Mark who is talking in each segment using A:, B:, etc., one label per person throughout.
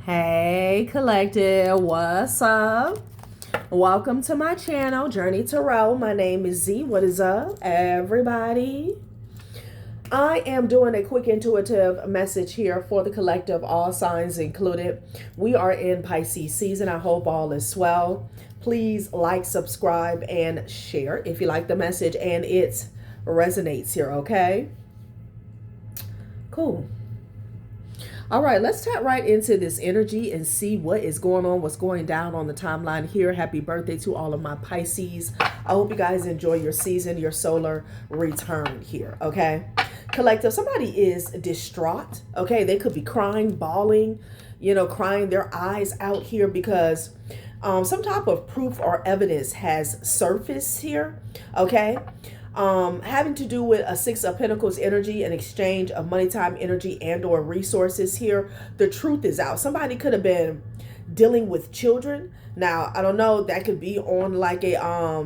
A: Hey collective, what's up? Welcome to my channel, Journey Tarot. My name is Z. What is up, everybody? I am doing a quick intuitive message here for the collective, all signs included. We are in Pisces season. I hope all is well. Please like, subscribe, and share if you like the message and it resonates here, okay? Cool. All right, let's tap right into this energy and see what is going on, what's going down on the timeline here. Happy birthday to all of my Pisces. I hope you guys enjoy your season, your solar return here, okay? Collective, somebody is distraught, okay? They could be crying, bawling, crying their eyes out here because some type of proof or evidence has surfaced here, okay? Having to do with a Six of Pentacles energy, an exchange of money, time, energy, and or resources here. The truth is out. Somebody could have been dealing with children. Now, I don't know, that could be on like a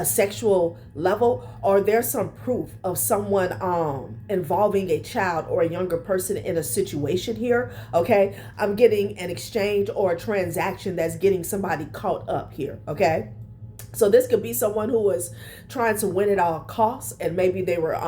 A: sexual level, or there's some proof of someone involving a child or a younger person in a situation here, okay? I'm getting an exchange or a transaction that's getting somebody caught up here, okay? So this could be someone who was trying to win at all costs, and maybe they were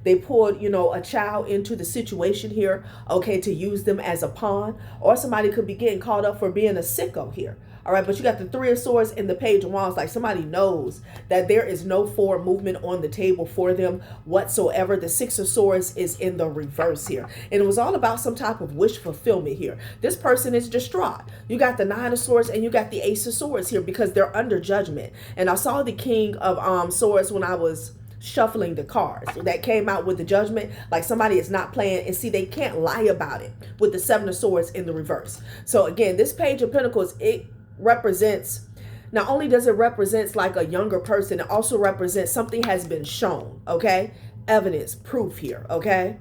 A: they pulled, a child into the situation here, okay, to use them as a pawn, or somebody could be getting caught up for being a sicko here. All right, but you got the Three of Swords and the Page of Wands. Like somebody knows that there is no forward movement on the table for them whatsoever. The Six of Swords is in the reverse here. And it was all about some type of wish fulfillment here. This person is distraught. You got the Nine of Swords and you got the Ace of Swords here because they're under judgment. And I saw the King of Swords when I was shuffling the cards that came out with the judgment. Like somebody is not playing, and see, they can't lie about it with the Seven of Swords in the reverse. So again, this Page of Pentacles, it represents, not only does it represent like a younger person, it also represents something has been shown, okay? Evidence, proof here, okay?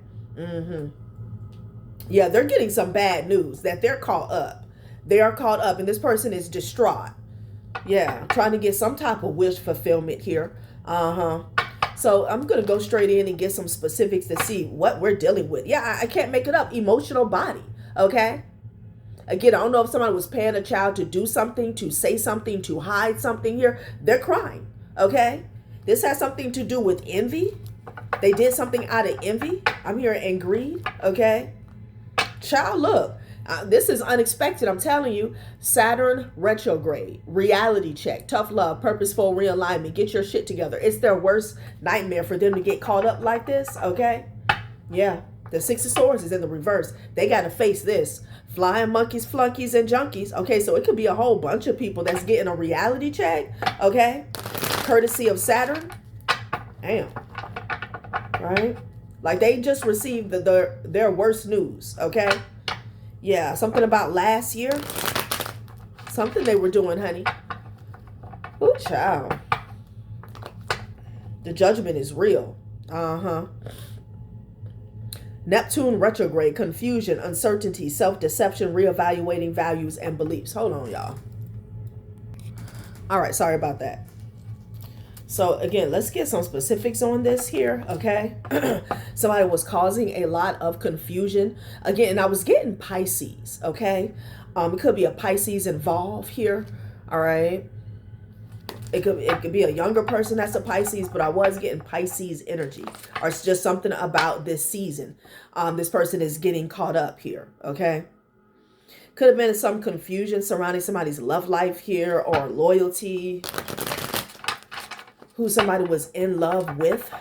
A: Yeah, they're getting some bad news that they're caught up. They are caught up, and this person is distraught. Yeah, trying to get some type of wish fulfillment here. So I'm going to go straight in and get some specifics to see what we're dealing with. Yeah, I can't make it up. Emotional body, okay? Again, I don't know if somebody was paying a child to do something, to say something, to hide something here. They're crying, okay? This has something to do with envy. They did something out of envy. I'm here in greed, okay? Child, look, this is unexpected. I'm telling you. Saturn retrograde, reality check, tough love, purposeful realignment. Get your shit together. It's their worst nightmare for them to get caught up like this, okay? Yeah, the Six of Swords is in the reverse. They got to face this. Flying monkeys, flunkies, and junkies. Okay, so it could be a whole bunch of people that's getting a reality check, okay? Courtesy of Saturn. Damn. Right? Like they just received their worst news, okay? Yeah, something about last year. Something they were doing, honey. Ooh, child. The judgment is real. Neptune retrograde, confusion, uncertainty, self-deception, reevaluating values and beliefs. Hold on, y'all. All right, sorry about that. So again, let's get some specifics on this here, okay? Somebody was causing a lot of confusion. Again, I was getting Pisces, okay? It could be a Pisces involved here, all right? It could be a younger person that's a Pisces, but I was getting Pisces energy. Or it's just something about this season. This person is getting caught up here, okay? Could have been some confusion surrounding somebody's love life here or loyalty. Who somebody was in love with.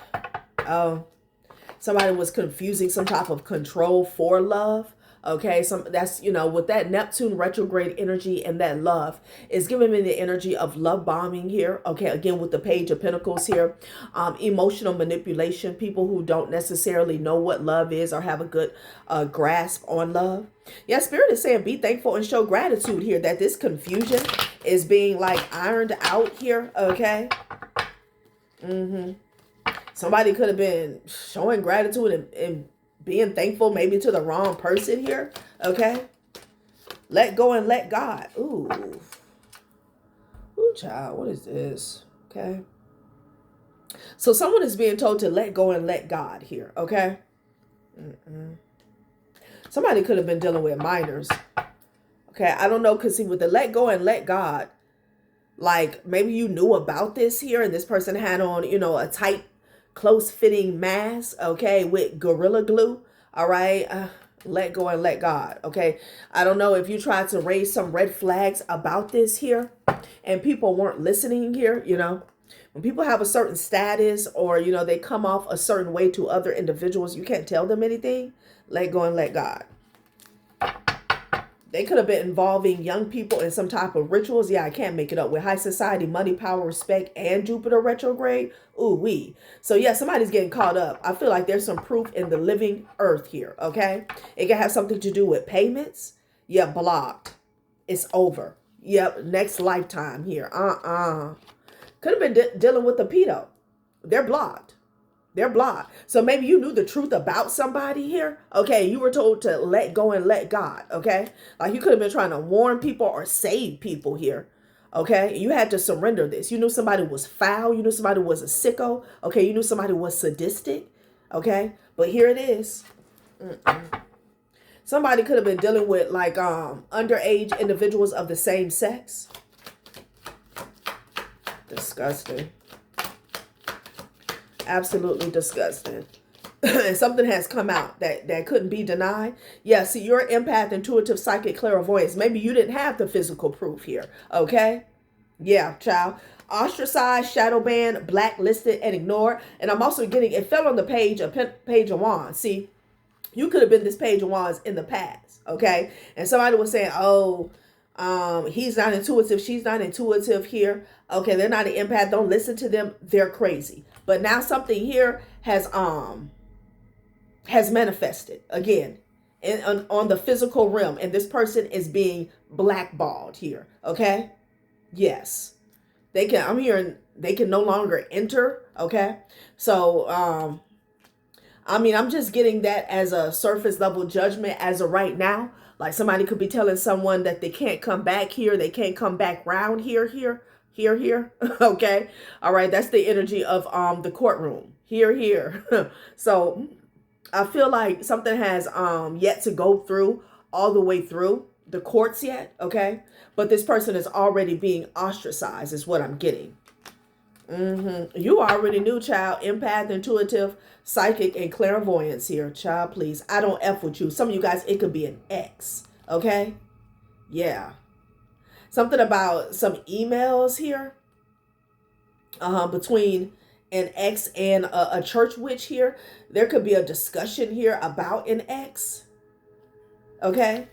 A: Somebody was confusing some type of control for love. Okay, that's, with that Neptune retrograde energy and that love is giving me the energy of love bombing here. Okay, again, with the Page of Pentacles here. Emotional manipulation, people who don't necessarily know what love is or have a good grasp on love. Yeah, Spirit is saying be thankful and show gratitude here that this confusion is being like ironed out here, okay? Somebody could have been showing gratitude and being thankful maybe to the wrong person here, okay? Let go and let God. Ooh, child, what is this? Okay. So someone is being told to let go and let God here, okay? Somebody could have been dealing with minors. Okay, I don't know, because see, with the let go and let God, like maybe you knew about this here and this person had on, you know, a tight, close-fitting mask, okay, with Gorilla Glue, all right? Let go and let God, okay? I don't know if you tried to raise some red flags about this here and people weren't listening here, you know? When people have a certain status or, you know, they come off a certain way to other individuals, you can't tell them anything. Let go and let God. They could have been involving young people in some type of rituals. Yeah, I can't make it up. With high society, money, power, respect, and Jupiter retrograde. Ooh, wee. So yeah, somebody's getting caught up. I feel like there's some proof in the living earth here, okay? It can have something to do with payments. Yeah, blocked. It's over. Yep, next lifetime here. Could have been dealing with a pedo. They're blocked. They're blocked. So maybe you knew the truth about somebody here. Okay, you were told to let go and let God. Okay, like you could have been trying to warn people or save people here. Okay, you had to surrender this. You knew somebody was foul. You knew somebody was a sicko. Okay, you knew somebody was sadistic. Okay, but here it is. Somebody could have been dealing with like underage individuals of the same sex. Disgusting. Absolutely disgusting. And something has come out that couldn't be denied. Yeah, see, you're empath, intuitive, psychic, clairvoyance. Maybe you didn't have the physical proof here. Okay? Yeah, child. Ostracized, shadow banned, blacklisted, and ignored. And I'm also getting, it fell on the page of wands. See, you could have been this page of wands in the past. Okay? And somebody was saying, oh, he's not intuitive. She's not intuitive here. Okay, they're not an empath. Don't listen to them. They're crazy. But now something here has manifested again on the physical realm, and this person is being blackballed here. Okay, yes, they can. I'm hearing they can no longer enter. Okay, so I mean, I'm just getting that as a surface level judgment as of right now. Like somebody could be telling someone that they can't come back here, they can't come back round here. Okay. All right. That's the energy of the courtroom. Here. So I feel like something has yet to go through all the way through the courts yet. Okay. But this person is already being ostracized is what I'm getting. You already knew, child. Empath, intuitive, psychic, and clairvoyance here. Child, please. I don't F with you. Some of you guys, it could be an X. Okay. Yeah. Something about some emails here between an ex and a church witch here. There could be a discussion here about an ex. Okay.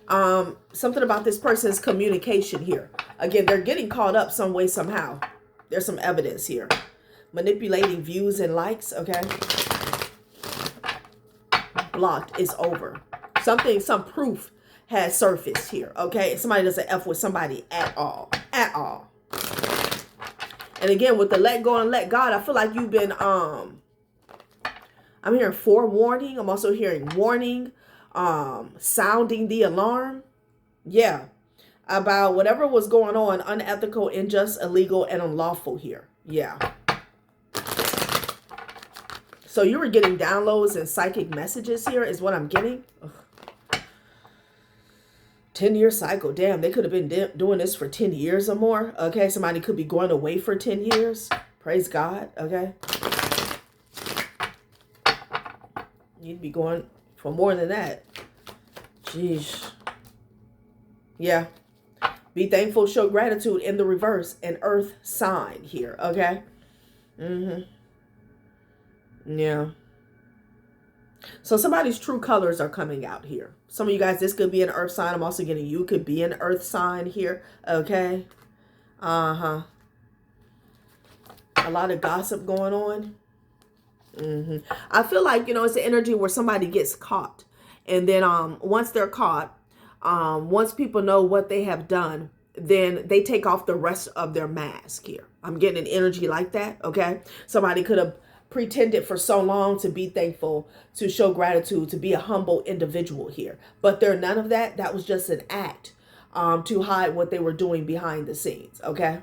A: Something about this person's communication here. Again, they're getting caught up some way, somehow. There's some evidence here. Manipulating views and likes. Okay. Blocked is over. Some proof has surfaced here, okay? Somebody doesn't F with somebody at all. And again, with the let go and let God, I feel like you've been, I'm hearing forewarning. I'm also hearing warning, sounding the alarm. Yeah, about whatever was going on, unethical, unjust, illegal, and unlawful here. Yeah. So you were getting downloads and psychic messages here is what I'm getting. Ugh. 10-year cycle. Damn, they could have been doing this for 10 years or more. Okay, somebody could be going away for 10 years. Praise God. Okay. You'd be going for more than that. Jeez. Yeah. Be thankful, show gratitude in the reverse. An earth sign here. Okay. Yeah. So somebody's true colors are coming out here. Some of you guys, this could be an earth sign. I'm also getting you could be an earth sign here. Okay. A lot of gossip going on. I feel like, it's the energy where somebody gets caught. And then once they're caught, once people know what they have done, then they take off the rest of their mask here. I'm getting an energy like that. Okay. Somebody could have pretended for so long to be thankful, to show gratitude, to be a humble individual here. But they're none of that. That was just an act to hide what they were doing behind the scenes. Okay.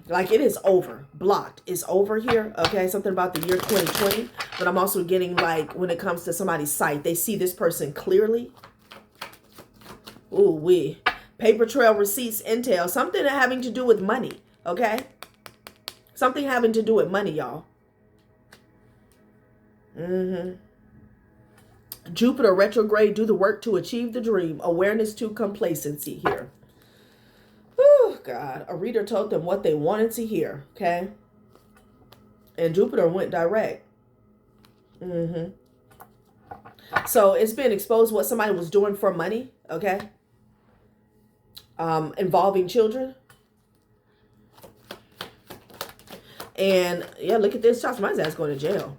A: Like it is over, blocked. It's over here. Okay, something about the year 2020. But I'm also getting like when it comes to somebody's sight, they see this person clearly. Ooh, wee. Paper trail, receipts, intel, something having to do with money. Okay, something having to do with money, y'all. Jupiter retrograde, do the work to achieve the dream. Awareness to complacency here. Oh, God. A reader told them what they wanted to hear, okay? And Jupiter went direct. So it's been exposed what somebody was doing for money, okay? Involving children. And, yeah, look at this. Somebody's ass going to jail.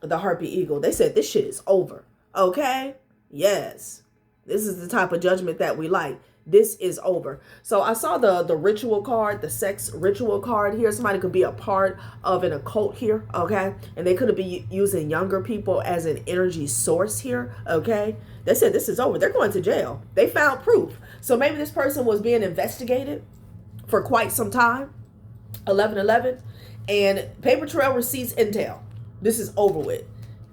A: The Harpy Eagle. They said this shit is over, okay? Yes. This is the type of judgment that we like. This is over. So I saw the ritual card, the sex ritual card here. Somebody could be a part of an occult here, okay? And they could be using younger people as an energy source here, okay? They said this is over. They're going to jail. They found proof. So maybe this person was being investigated for quite some time. 1111. And paper trail, receipts, intel. This is over with.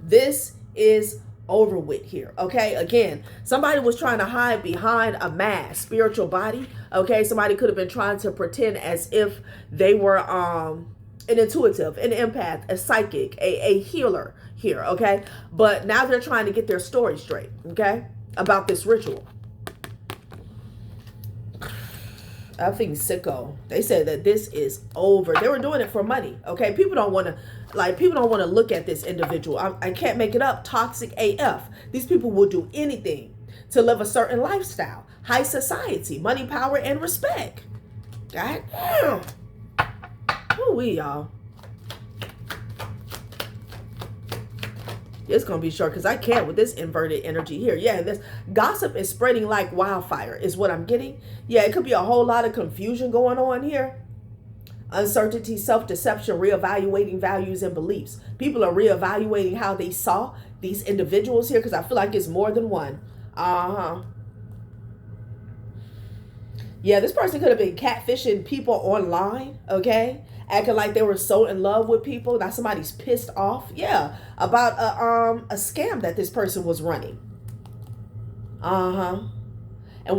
A: This is over with here, okay? Again, somebody was trying to hide behind a mask, spiritual body, okay? Somebody could have been trying to pretend as if they were an intuitive, an empath, a psychic, a healer here, okay? But now they're trying to get their story straight, okay, about this ritual. I think sicko. They said that this is over. They were doing it for money, okay? People don't want to look at this individual. I can't make it up. Toxic AF. These people will do anything to live a certain lifestyle. High society, money, power, and respect. God damn. Who we, y'all? It's going to be short because I can't with this inverted energy here. Yeah, this gossip is spreading like wildfire is what I'm getting. Yeah, it could be a whole lot of confusion going on here. Uncertainty, self-deception, reevaluating values and beliefs. People are reevaluating how they saw these individuals here because I feel like it's more than one. Yeah, this person could have been catfishing people online, okay? Acting like they were so in love with people. Now somebody's pissed off. Yeah, about a scam that this person was running. And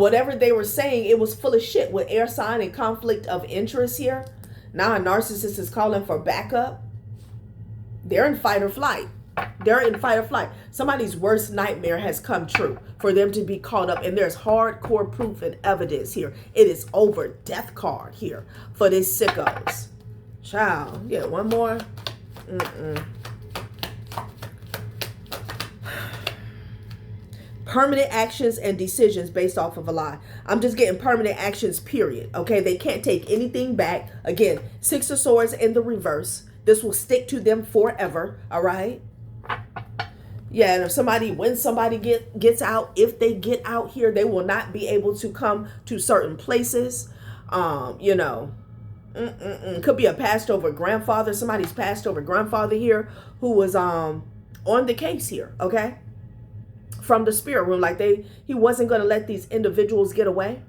A: whatever they were saying, it was full of shit with air sign and conflict of interest here. Now a narcissist is calling for backup. They're in fight or flight. They're in fight or flight. Somebody's worst nightmare has come true for them to be caught up. And there's hardcore proof and evidence here. It is over. Death card here for these sickos. Child. Yeah, one more. Permanent actions and decisions based off of a lie. I'm just getting permanent actions, period. Okay, they can't take anything back. Again, Six of Swords in the reverse. This will stick to them forever. All right. Yeah, and if when somebody gets out, if they get out here, they will not be able to come to certain places. You know, could be a passed over grandfather. Somebody's passed over grandfather here who was on the case here. Okay. From the spirit room, like he wasn't going to let these individuals get away.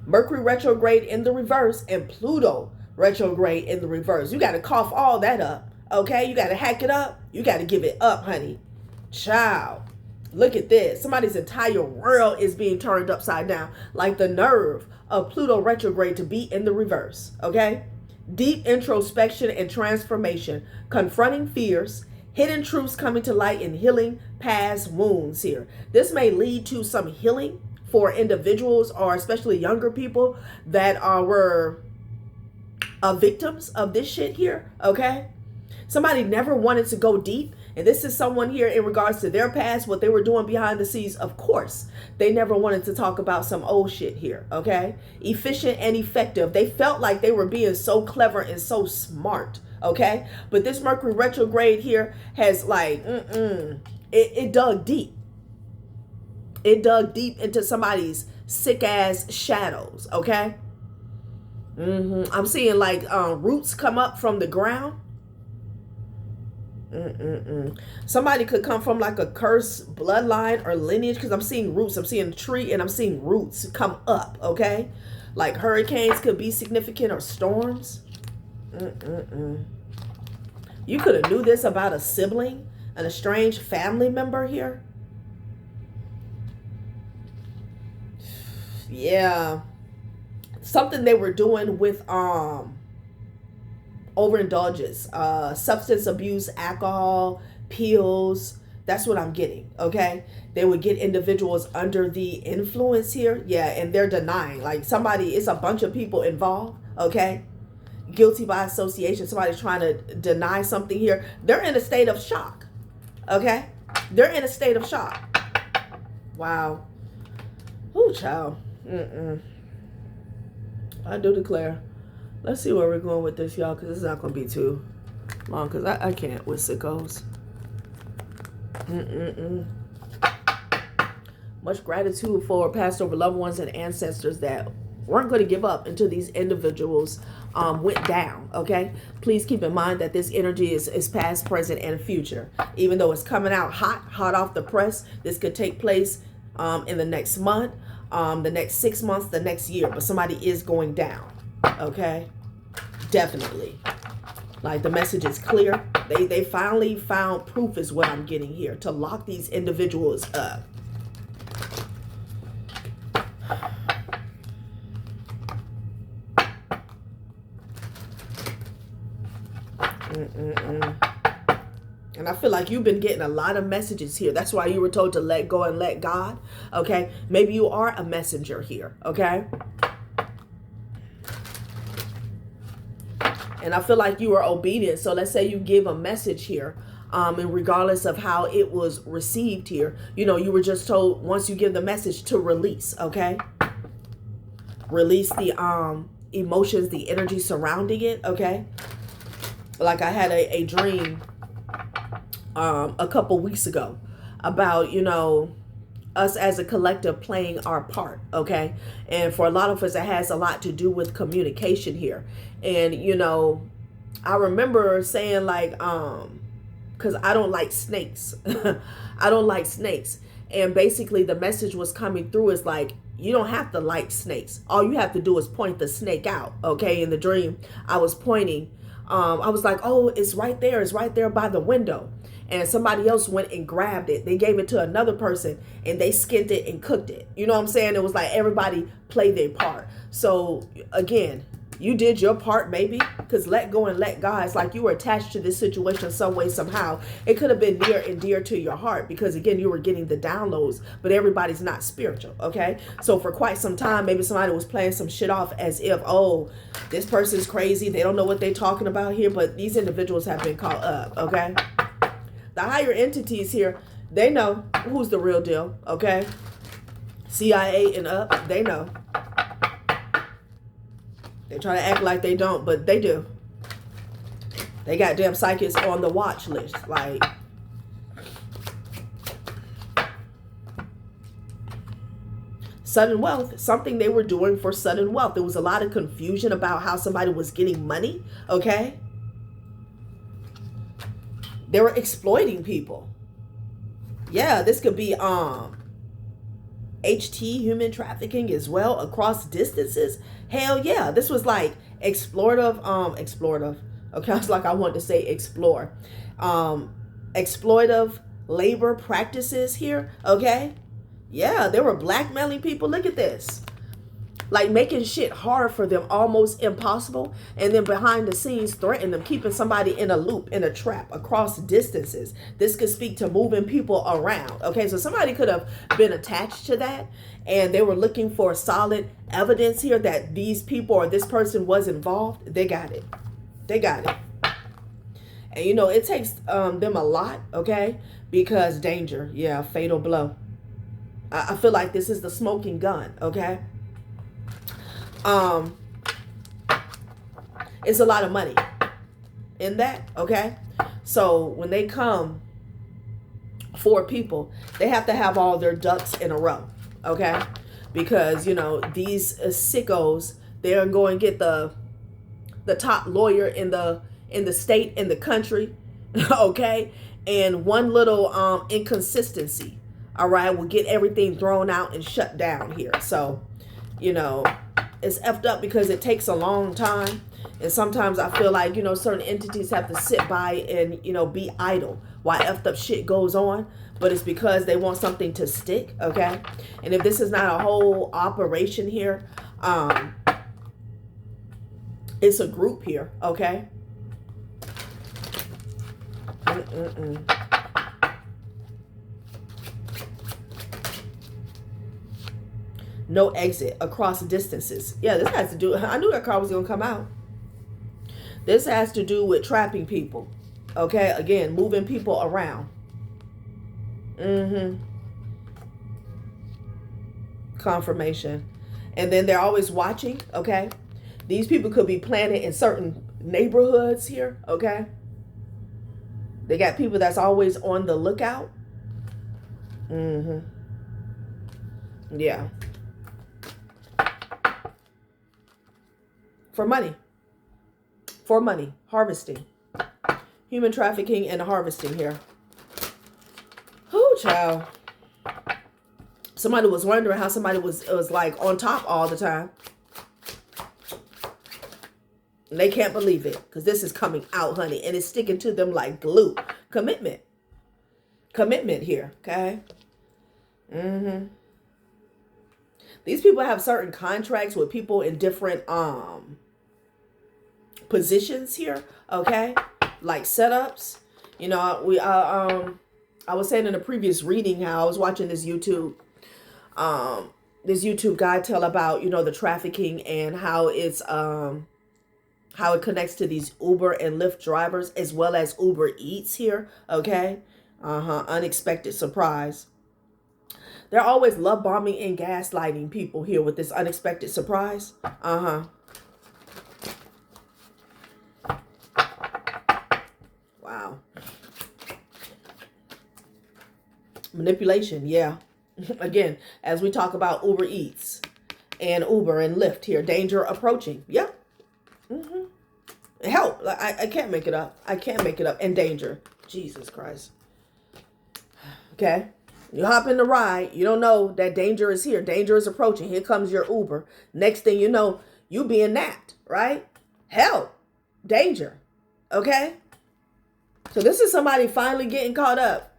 A: Mercury retrograde in the reverse and Pluto retrograde in the reverse. You got to cough all that up, okay? You got to hack it up. You got to give it up, honey. Child, look at this. Somebody's entire world is being turned upside down, like the nerve of Pluto retrograde to be in the reverse, okay? Deep introspection and transformation, confronting fears, hidden truths coming to light, and healing past wounds here. This may lead to some healing for individuals or especially younger people that were victims of this shit here, okay? Somebody never wanted to go deep. And this is someone here in regards to their past, what they were doing behind the scenes. Of course, they never wanted to talk about some old shit here, okay? Efficient and effective. They felt like they were being so clever and so smart, okay? But this Mercury retrograde here has like, it dug deep. It dug deep into somebody's sick ass shadows, okay? I'm seeing like roots come up from the ground. Somebody could come from like a cursed bloodline or lineage, because I'm seeing roots. I'm seeing a tree and I'm seeing roots come up, okay? Like hurricanes could be significant, or storms. You could have knew this about a sibling, an estranged family member here. Yeah. Something they were doing with overindulgence, substance abuse, alcohol, pills. That's what I'm getting, okay? They would get individuals under the influence here. Yeah, and they're denying. Like somebody, it's a bunch of people involved, okay? Guilty by association. Somebody's trying to deny something here. They're in a state of shock, okay? They're in a state of shock. Wow. Ooh, child. I do declare. Let's see where we're going with this, y'all, because it's not going to be too long, because I can't with sickos. Much gratitude for past over loved ones and ancestors that weren't going to give up until these individuals went down, okay? Please keep in mind that this energy is past, present, and future. Even though it's coming out hot off the press, this could take place in the next month, the next 6 months, the next year, but somebody is going down, okay? Definitely. Like the message is clear. They finally found proof is what I'm getting here to lock these individuals up. And I feel like you've been getting a lot of messages here. That's why you were told to let go and let God. Okay. Maybe you are a messenger here. Okay. And I feel like you are obedient. So let's say you give a message here. And regardless of how it was received here, you know, you were just told once you give the message to release. Okay. Release the emotions, the energy surrounding it. Okay. Like I had a dream a couple weeks ago about, you know, us as a collective playing our part, okay? And for a lot of us, it has a lot to do with communication here. And, you know, I remember saying like, because I don't like snakes. I don't like snakes. And basically the message was coming through is like, you don't have to like snakes. All you have to do is point the snake out, okay? In the dream, I was pointing. I was like, oh, it's right there. It's right there by the window. And somebody else went and grabbed it. They gave it to another person and they skinned it and cooked it. You know what I'm saying? It was like everybody played their part. So again, you did your part maybe, because let go and let God. It's like you were attached to this situation some way, somehow. It could have been near and dear to your heart because again, you were getting the downloads, but everybody's not spiritual. Okay. So for quite some time, maybe somebody was playing some shit off as if, oh, this person's crazy. They don't know what they're talking about here, but these individuals have been caught up. Okay. The higher entities here, they know who's the real deal, okay? CIA and up, they know. They try to act like they don't, but they do. They got damn psychics on the watch list, like. Sudden wealth, something they were doing for sudden wealth. There was a lot of confusion about how somebody was getting money, okay? They were exploiting people. Yeah, this could be HT, human trafficking as well, across distances. Hell yeah, this was like explorative. Okay, I was like, I want to say explore. Exploitive labor practices here, okay? Yeah, they were blackmailing people. Look at this. Like making shit hard for them, almost impossible. And then behind the scenes, threatening them, keeping somebody in a loop, in a trap, across distances. This could speak to moving people around. Okay, so somebody could have been attached to that. And they were looking for solid evidence here that these people or this person was involved. They got it. They got it. And you know, it takes them a lot, okay? Because danger, yeah, fatal blow. I feel like this is the smoking gun, okay? It's a lot of money in that, okay? So when they come for people, they have to have all their ducks in a row, okay? Because, you know, these sickos, they're going to get the top lawyer in the state, in the country, Okay, and one little inconsistency, all right, will get everything thrown out and shut down here. So, you know, it's effed up because it takes a long time. And sometimes I feel like, you know, certain entities have to sit by and, you know, be idle while effed up shit goes on. But it's because they want something to stick, okay? And if this is not a whole operation here, it's a group here, okay? No exit across distances. Yeah, this has to do, I knew that card was going to come out. This has to do with trapping people. Okay, again, moving people around. Confirmation. And then they're always watching, okay? These people could be planted in certain neighborhoods here, okay? They got people that's always on the lookout. Yeah. For money. For money. Harvesting. Human trafficking and harvesting here. Oh, child. Somebody was wondering how somebody was like on top all the time. And they can't believe it because this is coming out, honey. And it's sticking to them like glue. Commitment. Commitment here, okay? These people have certain contracts with people in different positions here, okay? Like setups. You know, I was saying in a previous reading how I was watching this YouTube guy tell about, you know, the trafficking and how it's how it connects to these Uber and Lyft drivers as well as Uber Eats here, okay? Unexpected surprise. They're always love bombing and gaslighting people here with this unexpected surprise. Wow. Manipulation, yeah. Again, as we talk about Uber Eats and Uber and Lyft here, danger approaching. Yeah. Help. I can't make it up. I can't make it up. And danger. Jesus Christ. Okay. You hop in the ride. You don't know that danger is here. Danger is approaching. Here comes your Uber. Next thing you know, you being napped, right? Help. Danger. Okay. So this is somebody finally getting caught up.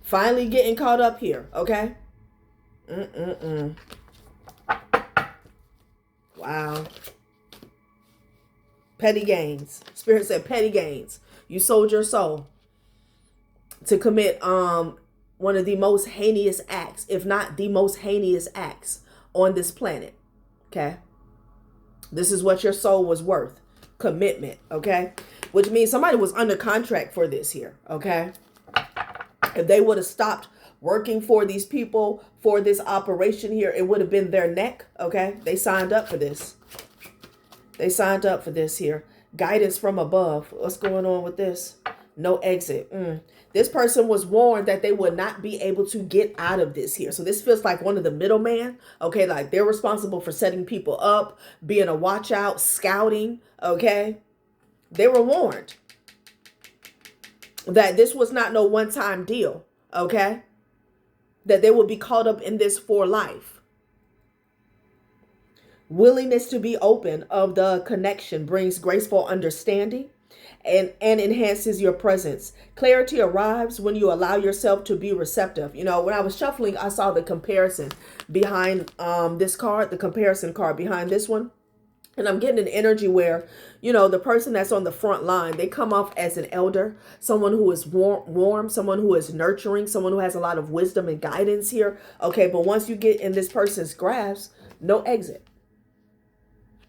A: Finally getting caught up here. Okay. Wow. Petty gains. Spirit said petty gains. You sold your soul to commit one of the most heinous acts, if not the most heinous acts on this planet. Okay. This is what your soul was worth. Commitment. Okay. Which means somebody was under contract for this here. Okay. If they would have stopped working for these people for this operation here, it would have been their neck. Okay. They signed up for this. They signed up for this here. Guidance from above. What's going on with this? No exit. This person was warned that they would not be able to get out of this here. So this feels like one of the middlemen. Okay, like they're responsible for setting people up, being a watch out, scouting. Okay, they were warned that this was not no one-time deal. Okay, that they would be caught up in this for life. Willingness to be open of the connection brings graceful understanding and enhances your presence. Clarity arrives when you allow yourself to be receptive. You know, when I was shuffling, I saw the comparison behind this card, the comparison card behind this one. And I'm getting an energy where, you know, the person that's on the front line, they come off as an elder, someone who is warm, someone who is nurturing, someone who has a lot of wisdom and guidance here. Okay, but once you get in this person's grasp, no exit.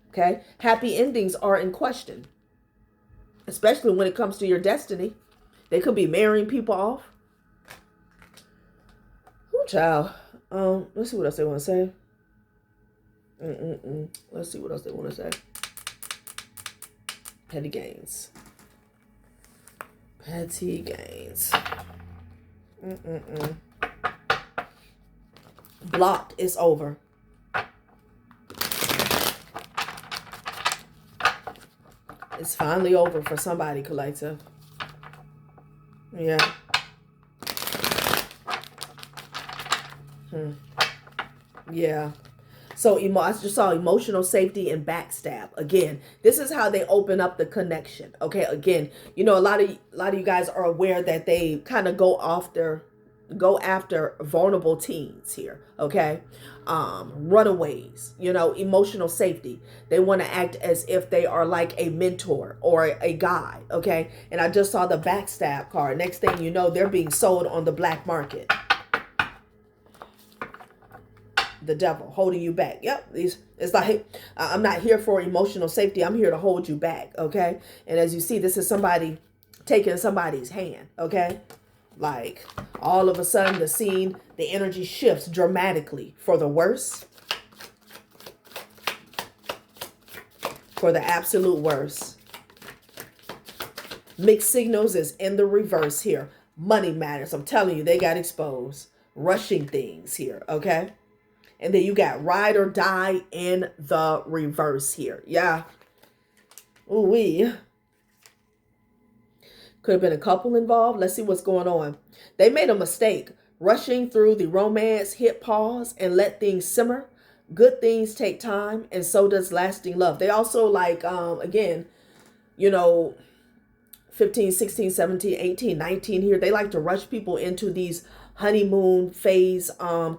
A: Okay, happy endings are in question, especially when it comes to your destiny. They could be marrying people off. Oh, child. Let's see what else they want to say. Let's see what else they want to say. Petty gains. Petty gains. Blocked is over. It's finally over for somebody, collective. Yeah. Yeah. So I just saw emotional safety and backstab. Again, this is how they open up the connection. Okay. Again, you know, a lot of you guys are aware that they kind of go after vulnerable teens here. Okay. Runaways, you know, emotional safety. They want to act as if they are like a mentor or a guide. Okay. And I just saw the backstab card. Next thing you know, they're being sold on the black market. The devil holding you back. Yep. It's like, I'm not here for emotional safety. I'm here to hold you back. Okay. And as you see, this is somebody taking somebody's hand. Okay. Like all of a sudden the scene, the energy shifts dramatically for the worse. For the absolute worst. Mixed signals is in the reverse here. Money matters. I'm telling you, they got exposed. Rushing things here. Okay. And then you got ride or die in the reverse here. Yeah. Ooh-wee. Could have been a couple involved. Let's see what's going on. They made a mistake. Rushing through the romance, hit pause and let things simmer. Good things take time, and so does lasting love. They also like, again, you know, 15, 16, 17, 18, 19 here. They like to rush people into these honeymoon phase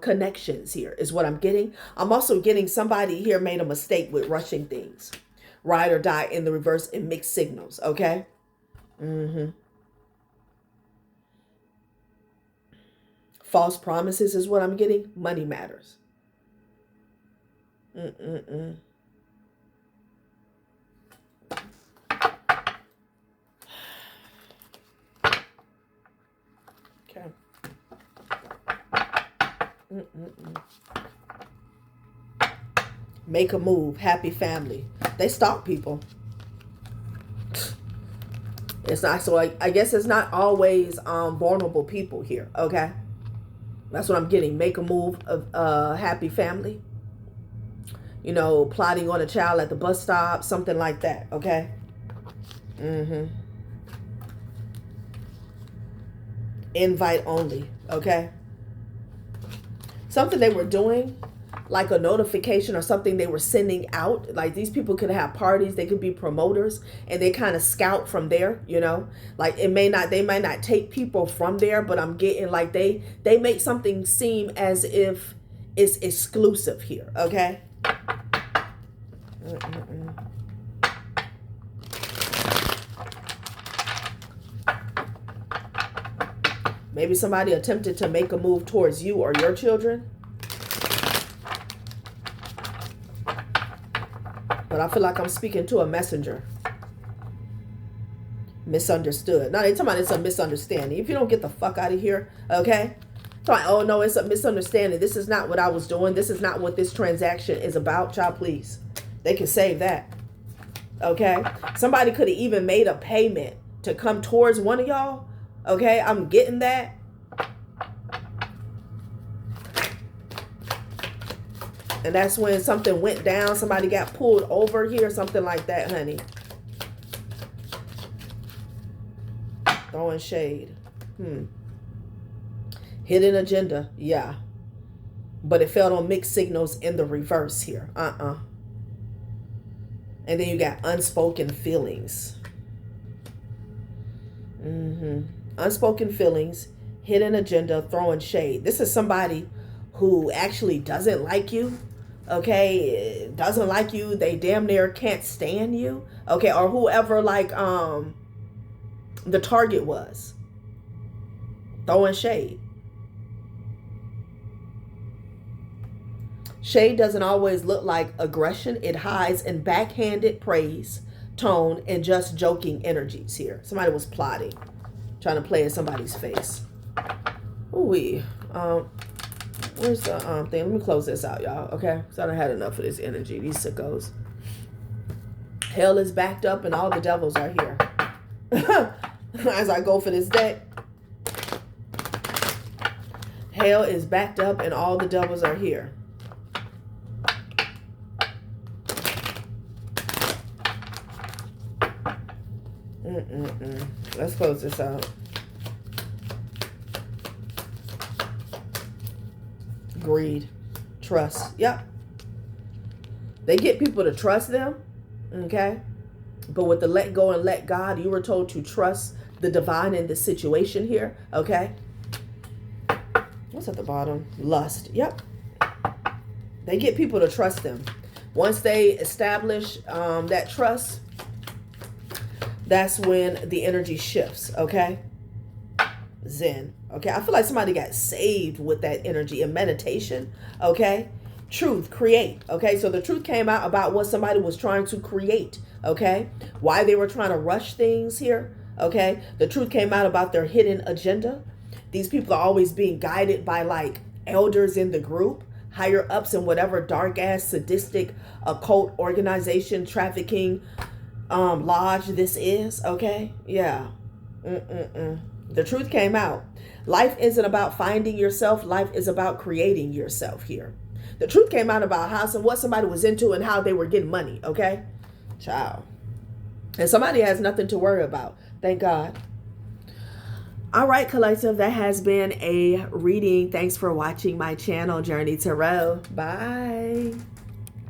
A: connections here is what I'm getting. I'm also getting somebody here made a mistake with rushing things. Ride or die in the reverse and mixed signals. Okay. False promises is what I'm getting. Money matters. Okay. Make a move. Happy family. They stalk people. It's not so. I guess it's not always vulnerable people here. Okay, that's what I'm getting. Make a move. Of happy family. You know, plotting on a child at the bus stop, something like that. Okay. Invite only. Okay. Something they were doing, like a notification or something they were sending out. Like these people could have parties, they could be promoters, and they kind of scout from there, you know. Like they might not take people from there, but I'm getting like they make something seem as if it's exclusive here. Okay. Maybe somebody attempted to make a move towards you or your children. But I feel like I'm speaking to a messenger. Misunderstood. Now they talking about it's a misunderstanding. If you don't get the fuck out of here, okay? Like, oh no, it's a misunderstanding. This is not what I was doing. This is not what this transaction is about. Child, please. They can save that. Okay? Somebody could have even made a payment to come towards one of y'all. Okay? I'm getting that. And that's when something went down. Somebody got pulled over here. Something like that, honey. Throwing shade. Hidden agenda. Yeah. But it felt on mixed signals in the reverse here. And then you got unspoken feelings. Unspoken feelings. Hidden agenda. Throwing shade. This is somebody who actually doesn't like you. Okay, doesn't like you. They damn near can't stand you. Okay, or whoever like the target was. Throwing shade. Shade doesn't always look like aggression. It hides in backhanded praise, tone, and just joking energies here. Somebody was plotting, trying to play in somebody's face. Ooh-wee. Where's the thing? Let me close this out, y'all. Okay, so I done had enough of this energy. These sickos. Hell is backed up and all the devils are here. As I go for this deck. Hell is backed up and all the devils are here. Let's close this out. Greed. Trust. Yep. They get people to trust them. Okay. But with the let go and let God, you were told to trust the divine in this situation here. Okay. What's at the bottom? Lust. Yep. They get people to trust them. Once they establish that trust, that's when the energy shifts. Okay. Zen. Okay. I feel like somebody got saved with that energy in meditation. Okay. Truth. Create. Okay. So the truth came out about what somebody was trying to create. Okay. Why they were trying to rush things here. Okay. The truth came out about their hidden agenda. These people are always being guided by like elders in the group, higher ups in whatever dark ass sadistic occult organization, trafficking lodge this is. Okay. Yeah. The truth came out. Life isn't about finding yourself. Life is about creating yourself here. The truth came out about how what somebody was into and how they were getting money. Okay. Child. And somebody has nothing to worry about. Thank God. All right, collective, that has been a reading. Thanks for watching my channel, Journey Tarot. Bye.